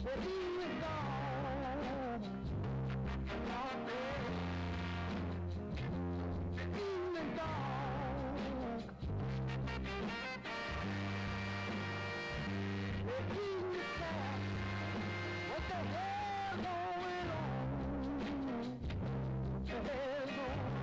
The evening dog. Oh, baby. The evening dog. The evening dog. What the hell going on? What the hell going on?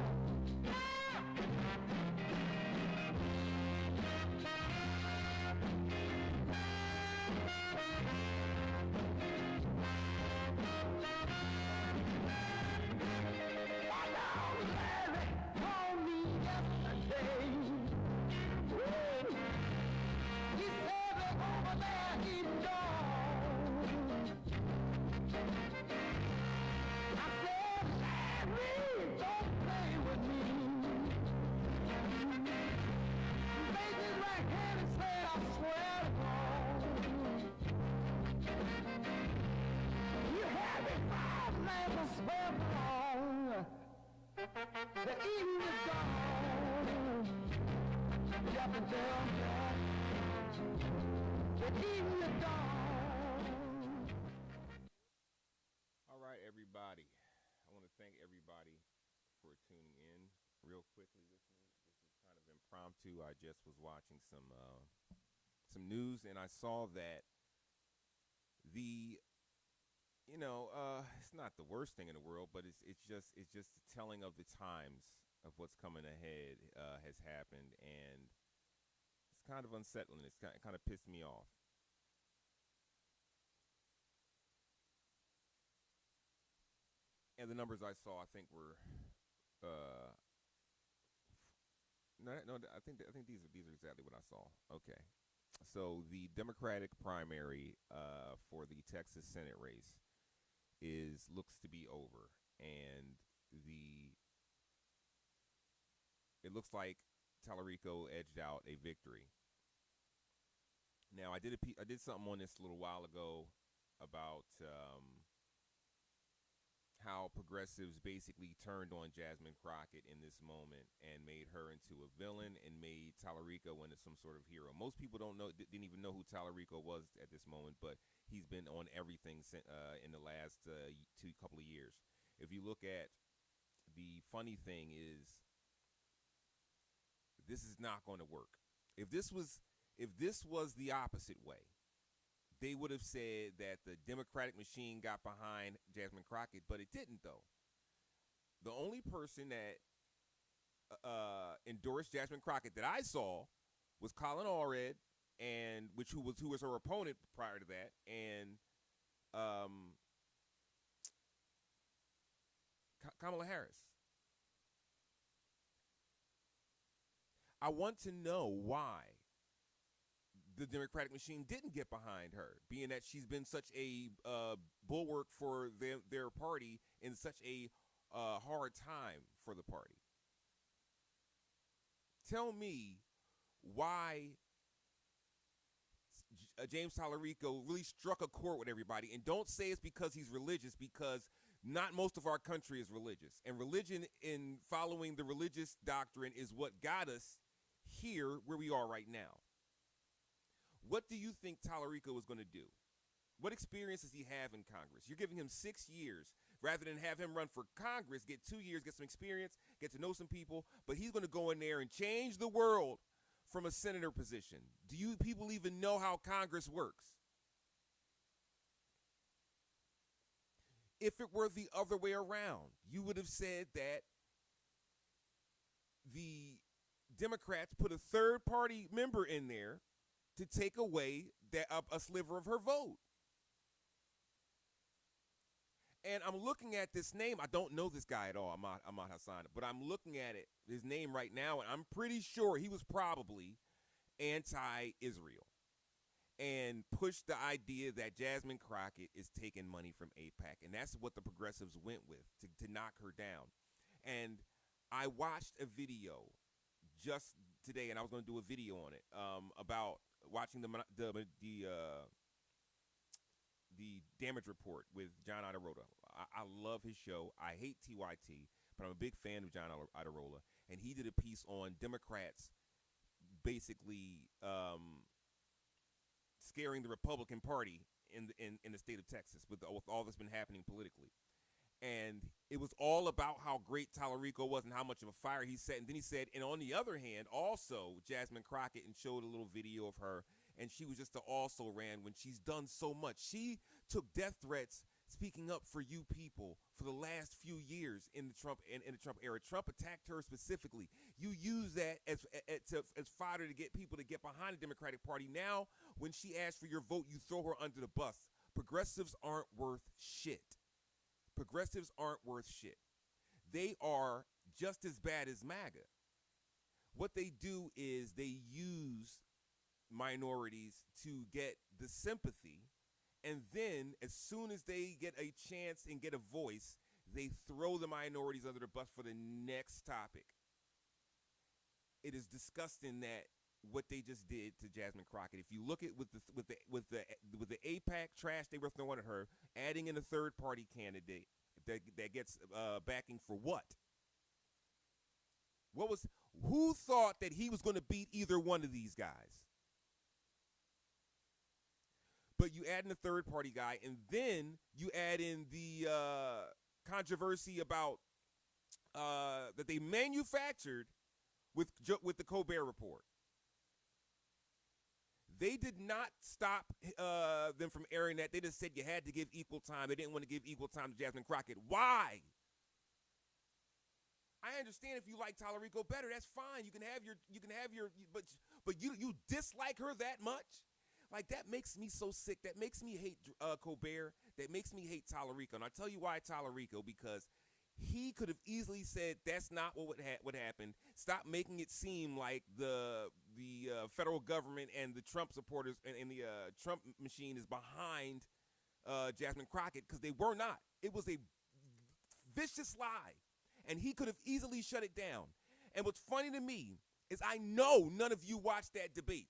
The evening is gone. Drop it down, down. The evening is gone. All right, everybody. I want to thank everybody for tuning in. Real quickly, this is kind of impromptu. I just was watching some news, and I saw that it's not the worst thing in the world, but it's just the telling of the times of what's coming ahead has happened, and it's kind of unsettling. It's kind of pissed me off. And the numbers I saw, I think, were no. I think these are exactly what I saw. Okay, so the Democratic primary for the Texas Senate race looks to be over, and it looks like Talarico edged out a victory. Now, I did something on this a little while ago about how progressives basically turned on Jasmine Crockett in this moment and made her into a villain and made Talarico into some sort of hero. Most people didn't even know who Talarico was at this moment, but he's been on everything in the last couple of years. If you look at, the funny thing is, this is not going to work. If this was the opposite way, they would have said that the Democratic machine got behind Jasmine Crockett, but it didn't, though. The only person that endorsed Jasmine Crockett that I saw was Colin Allred, and who was her opponent prior to that, and Kamala Harris. I want to know why the Democratic machine didn't get behind her, being that she's been such a bulwark for their party in such a hard time for the party. Tell me why James Talarico really struck a chord with everybody, and don't say it's because he's religious, because not most of our country is religious, and religion in following the religious doctrine is what got us here where we are right now. What do you think Talarico is going to do? What experience does he have in Congress? You're giving him 6 years rather than have him run for Congress, get 2 years, get some experience, get to know some people, but he's going to go in there and change the world from a senator position. Do you people even know how Congress works? If it were the other way around, you would have said that the Democrats put a third-party member in there to take away a sliver of her vote. And I'm looking at this name. I don't know this guy at all, Ahmad Hassan, but I'm looking at his name right now, and I'm pretty sure he was probably anti-Israel and pushed the idea that Jasmine Crockett is taking money from AIPAC, and that's what the progressives went with to knock her down. And I watched a video just today, and I was going to do a video on it about watching the Damage Report with John Iadarola. I love his show. I hate TYT, but I'm a big fan of John Iadarola, and he did a piece on Democrats basically scaring the Republican Party in the state of Texas with all that's been happening politically. And it was all about how great Talarico was and how much of a fire he set. And then he said, and on the other hand, also Jasmine Crockett, and showed a little video of her, and she was just an also-ran when she's done so much. She took death threats speaking up for you people for the last few years in the Trump era. Trump attacked her specifically. You use that as fodder to get people to get behind the Democratic Party. Now, when she asks for your vote, you throw her under the bus. Progressives aren't worth shit. Progressives aren't worth shit. They are just as bad as MAGA. What they do is they use minorities to get the sympathy, and then as soon as they get a chance and get a voice, they throw the minorities under the bus for the next topic. It is disgusting that what they just did to Jasmine Crockett. If you look at with the AIPAC trash they were throwing at her, adding in a third party candidate that gets backing for what? Who thought that he was going to beat either one of these guys? But you add in a third party guy, and then you add in the controversy about that they manufactured with the Colbert Report. They did not stop them from airing that. They just said you had to give equal time. They didn't want to give equal time to Jasmine Crockett. Why? I understand if you like Talarico better, that's fine. You can have your, but you dislike her that much? Like, that makes me so sick. That makes me hate Colbert. That makes me hate Talarico. And I'll tell you why Talarico, because he could have easily said that's not what happened. Stop making it seem like the federal government and the Trump supporters and the Trump machine is behind Jasmine Crockett, because they were not. It was a vicious lie, and he could have easily shut it down. And what's funny to me is I know none of you watched that debate.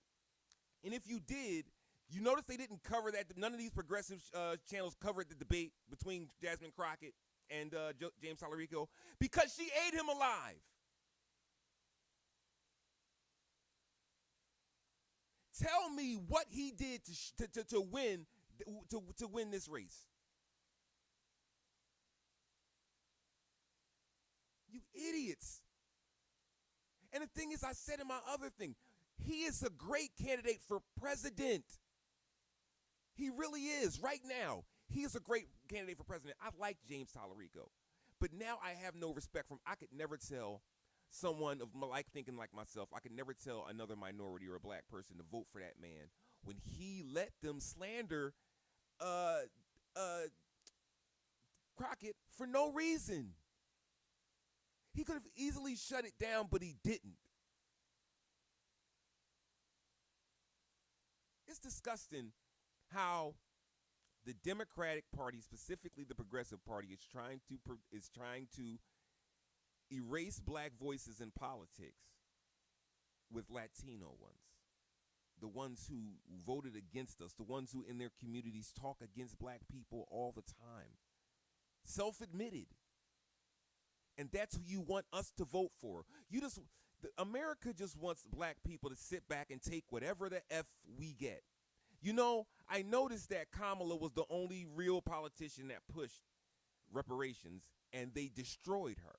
And if you did, you notice they didn't cover that. None of these progressive channels covered the debate between Jasmine Crockett and James Talarico, because she ate him alive. Tell me what he did to win this race. You idiots. And the thing is, I said in my other thing, he is a great candidate for president. He really is. Right now, he is a great candidate for president. I like James Talarico, but now I have no respect for him. I could never tell someone of thinking like myself, I could never tell another minority or a black person to vote for that man when he let them slander Crockett for no reason. He could have easily shut it down, but he didn't. It's disgusting how the Democratic Party, specifically the Progressive Party, is trying to erase black voices in politics with Latino ones, the ones who voted against us, the ones who in their communities talk against black people all the time, self-admitted. And that's who you want us to vote for. America just wants black people to sit back and take whatever the F we get. You know, I noticed that Kamala was the only real politician that pushed reparations, and they destroyed her.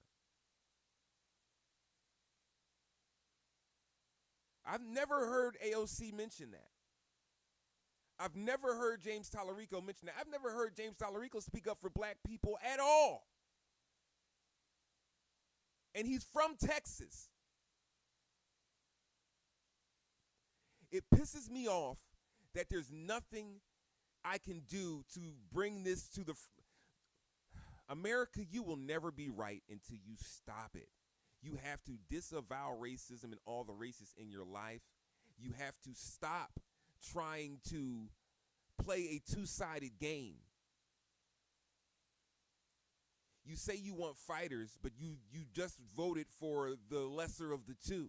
I've never heard AOC mention that. I've never heard James Talarico mention that. I've never heard James Talarico speak up for black people at all. And he's from Texas. It pisses me off that there's nothing I can do to bring this to America, you will never be right until you stop it. You have to disavow racism and all the racists in your life. You have to stop trying to play a two-sided game. You say you want fighters, but you just voted for the lesser of the two.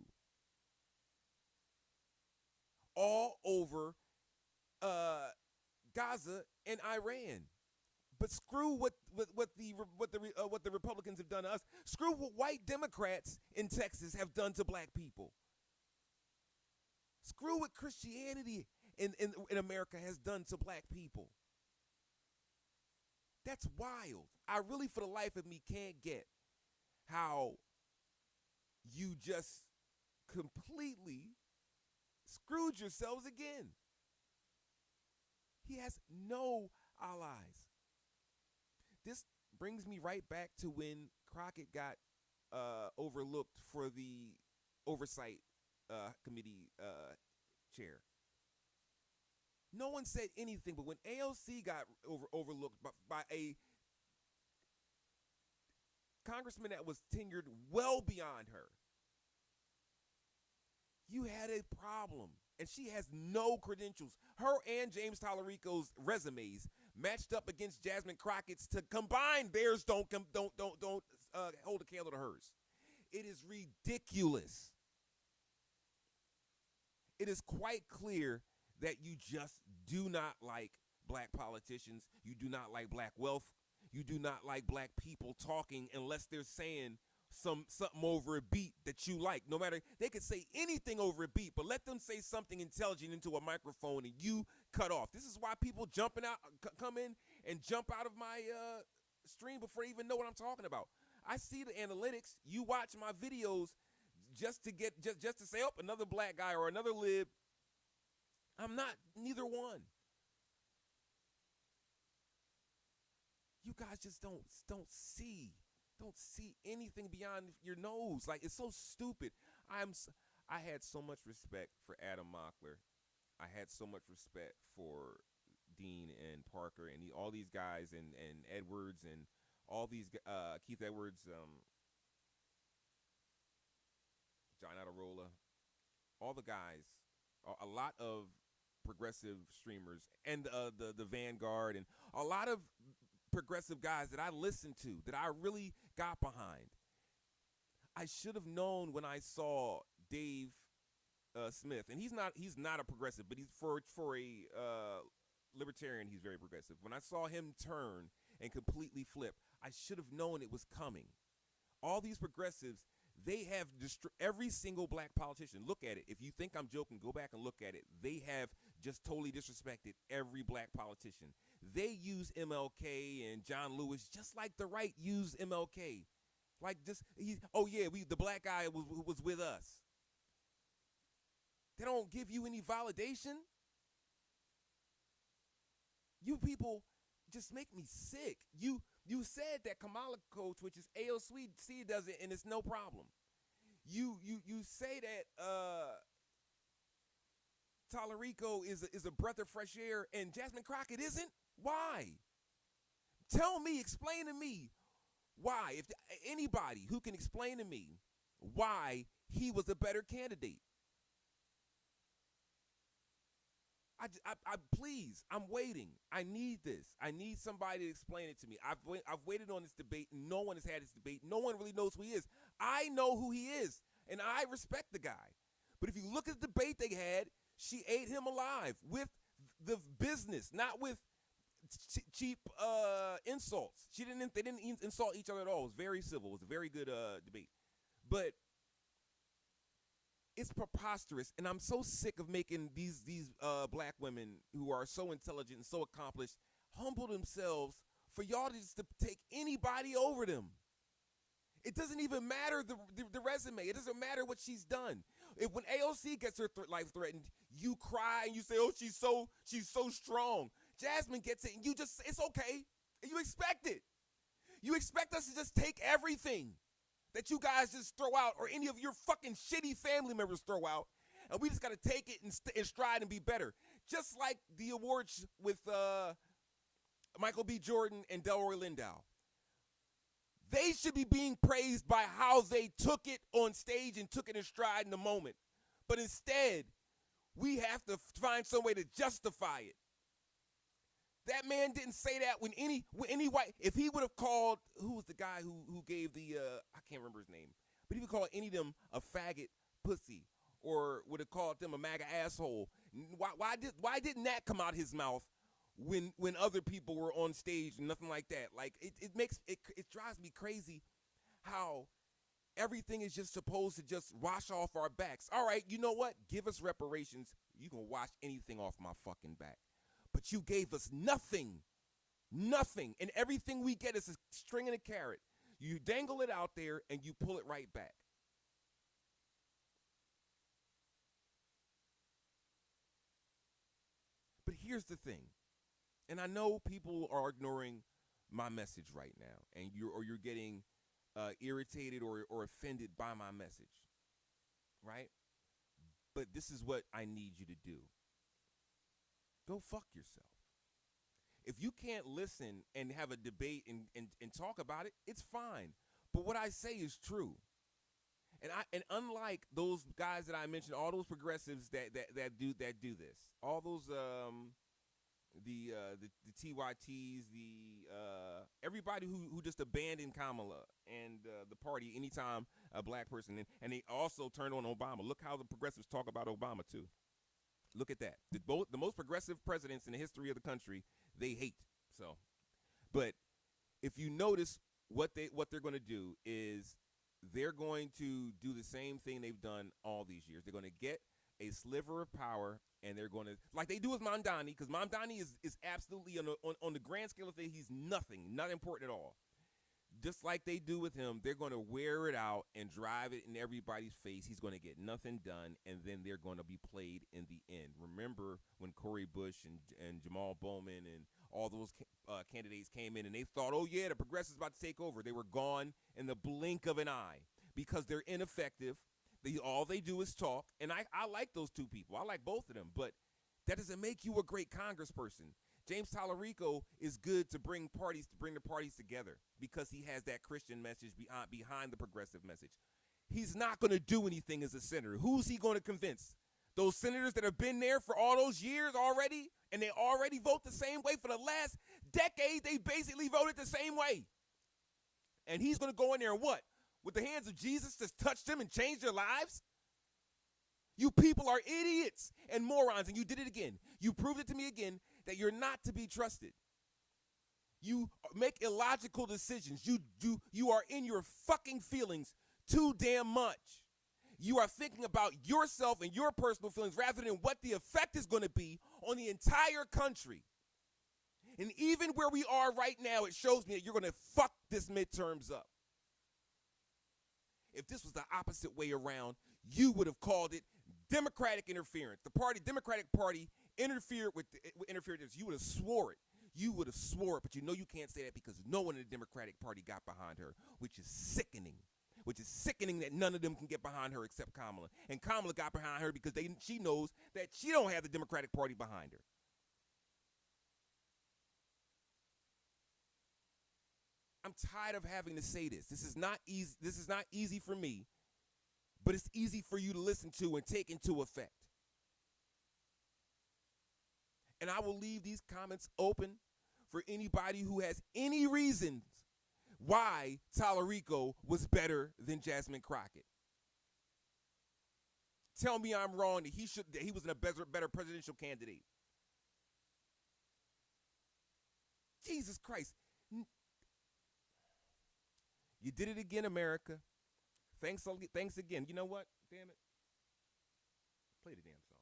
All over Gaza and Iran. But screw what the Republicans have done to us. Screw what white Democrats in Texas have done to black people. Screw what Christianity in America has done to black people. That's wild. I really, for the life of me, can't get how you just completely screwed yourselves again. He has no allies. This brings me right back to when Crockett got overlooked for the oversight committee chair. No one said anything, but when AOC got overlooked by a congressman that was tenured well beyond her, you had a problem. And she has no credentials. Her and James Talarico's resumes matched up against Jasmine Crockett's. To combine theirs don't hold a candle to hers. It is ridiculous. It is quite clear that you just do not like black politicians. You do not like black wealth. You do not like black people talking unless they're saying something over a beat that you like. No matter, they could say anything over a beat, but let them say something intelligent into a microphone and you cut off. This is why people come in and jump out of my stream before they even know what I'm talking about. I see the analytics. You watch my videos just to say, oh, another black guy or another lib. I'm not neither one. You guys just don't see anything beyond your nose. Like, it's so stupid. I had so much respect for Adam Mockler. I had so much respect for Dean and Parker and all these guys and Edwards and all these Keith Edwards, John Adirola, all the guys, a lot of progressive streamers and the Vanguard and a lot of progressive guys that I listened to, that I really got behind. I should have known when I saw Dave Smith, and he's not a progressive, but he's for a libertarian, he's very progressive. When I saw him turn and completely flip, I should have known it was coming. All these progressives, they have every single black politician. Look at it. If you think I'm joking, go back and look at it. They have just totally disrespected every black politician. They use MLK and John Lewis just like the right used MLK. Like just, the black guy was with us. They don't give you any validation. You people just make me sick. You said that Kamala Coach, which is AOC, does it, and it's no problem. You say that Talarico is a breath of fresh air, and Jasmine Crockett isn't. Why? Tell me, explain to me why. If anybody who can explain to me why he was a better candidate. I please, I'm waiting. I need this. I need somebody to explain it to me. I've waited on this debate. No one has had this debate. No one really knows who he is. I know who he is, and I respect the guy. But if you look at the debate they had, she ate him alive with the business, not with cheap insults. They didn't insult each other at all. It was very civil. It was a very good debate. But it's preposterous, and I'm so sick of making these black women who are so intelligent and so accomplished humble themselves for y'all just to take anybody over them. It doesn't even matter the resume. It doesn't matter what she's done. When AOC gets her life threatened, you cry and you say, "Oh, she's so strong." Jasmine gets it, and it's okay. And you expect it. You expect us to just take everything that you guys just throw out, or any of your fucking shitty family members throw out, and we just got to take it and stride and be better. Just like the awards with Michael B. Jordan and Delroy Lindo. They should be being praised by how they took it on stage and took it in stride in the moment. But instead, we have to find some way to justify it. That man didn't say that when any white, if he would have called, who was the guy who gave the, I can't remember his name, but he would call any of them a faggot pussy, or would have called them a MAGA asshole. Why didn't that come out his mouth when other people were on stage and nothing like that? Like, it drives me crazy how everything is just supposed to just wash off our backs. All right, you know what? Give us reparations. You can wash anything off my fucking back. But you gave us nothing Nothing. And everything we get is a string and a carrot. You dangle it out there and you pull it right back. But here's the thing. And I know people are ignoring my message right now, and you're getting irritated or offended by my message, right? But this is what I need you to do. Go fuck yourself. If you can't listen and have a debate and talk about it, it's fine. But what I say is true. And unlike those guys that I mentioned, all those progressives that do this, all those the TYTs, everybody who just abandoned Kamala and the party anytime a black person, and they also turned on Obama. Look how the progressives talk about Obama too. Look at that. The most progressive presidents in the history of the country, they hate. So, but if you notice what they're going to do is they're going to do the same thing they've done all these years. They're going to get a sliver of power, and they're going to, like they do with Mamdani, because Mamdani is absolutely on the grand scale of things, he's nothing, not important at all. Just like they do with him, they're going to wear it out and drive it in everybody's face. He's going to get nothing done, and then they're going to be played in the end. Remember when Cori Bush and Jamal Bowman and all those candidates came in, and they thought, oh, yeah, the progressives about to take over. They were gone in the blink of an eye because they're ineffective. All they do is talk, and I like those two people. I like both of them, but that doesn't make you a great congressperson. James Talarico is good to bring the parties together because he has that Christian message behind the progressive message. He's not going to do anything as a senator. Who's he going to convince? Those senators that have been there for all those years already, and they already vote the same way for the last decade. They basically voted the same way. And he's going to go in there and what? With the hands of Jesus, just touch them and change their lives? You people are idiots and morons, and you did it again. You proved it to me again that you're not to be trusted. You make illogical decisions. You are in your fucking feelings too damn much. You are thinking about yourself and your personal feelings rather than what the effect is going to be on the entire country. And even where we are right now, it shows me that you're going to fuck this midterms up. If this was the opposite way around, you would have called it Democratic interference. The Democratic Party interfered with this. You would have swore it. You would have swore it, but you know you can't say that because no one in the Democratic Party got behind her, which is sickening. Which is sickening that none of them can get behind her except Kamala. And Kamala got behind her because she knows that she don't have the Democratic Party behind her. I'm tired of having to say this. This is not easy. This is not easy for me, but it's easy for you to listen to and take into effect. And I will leave these comments open for anybody who has any reasons why Talarico was better than Jasmine Crockett. Tell me I'm wrong that he was a better presidential candidate. Jesus Christ. You did it again, America. Thanks again. You know what? Damn it. Play the damn song.